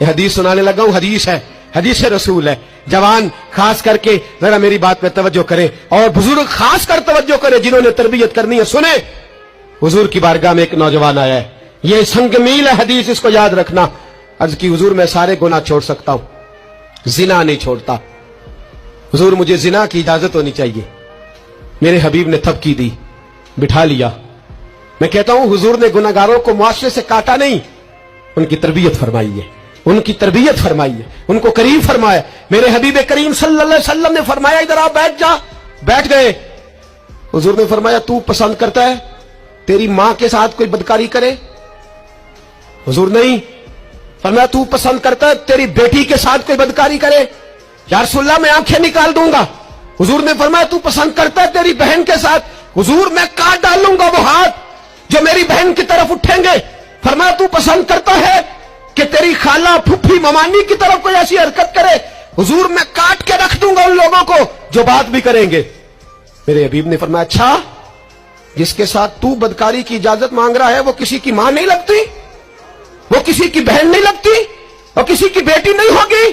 یہ حدیث سنانے لگا ہوں، حدیث ہے، حدیث رسول ہے. جوان خاص کر کے ذرا میری بات پہ توجہ کرے، اور بزرگ خاص کر توجہ کرے جنہوں نے تربیت کرنی ہے. سنیں، حضور کی بارگاہ میں ایک نوجوان آیا ہے، یہ سنگ میل ہے حدیث، اس کو یاد رکھنا. عرض کی حضور میں سارے گناہ چھوڑ سکتا ہوں، زنا نہیں چھوڑتا. حضور مجھے زنا کی اجازت ہونی چاہیے. میرے حبیب نے تھپکی دی، بٹھا لیا. میں کہتا ہوں حضور نے گناہگاروں کو معاشرے سے کاٹا نہیں، ان کی تربیت فرمائی ہے، ان کی تربیت فرمائی ہے، ان کو قریب فرمایا. میرے حبیب کریم صلی اللہ علیہ وسلم نے فرمایا ادھر آپ بیٹھ جا. بیٹھ گئے. حضور نے فرمایا تو پسند کرتا ہے تیری ماں کے ساتھ کوئی بدکاری کرے؟ حضور نہیں. فرمایا تو پسند کرتا ہے تیری بیٹی کے ساتھ کوئی بدکاری کرے؟ یا رسول اللہ میں آنکھیں نکال دوں گا. حضور نے فرمایا تو پسند کرتا ہے تیری بہن کے ساتھ؟ حضور میں کاٹ ڈالوں گا وہ ہاتھ جو میری بہن کی طرف اٹھیں گے. فرمایا تو پسند کرتا ہے کہ تیری خالہ پھپھی ممانی کی طرف کوئی ایسی حرکت کرے؟ حضور میں کاٹ کے رکھ دوں گا ان لوگوں کو جو بات بھی کریں گے. میرے حبیب نے فرمایا اچھا جس کے ساتھ تو بدکاری کی اجازت مانگ رہا ہے وہ کسی کی ماں نہیں لگتی، وہ کسی کی بہن نہیں لگتی، وہ کسی کی بیٹی نہیں ہوگی؟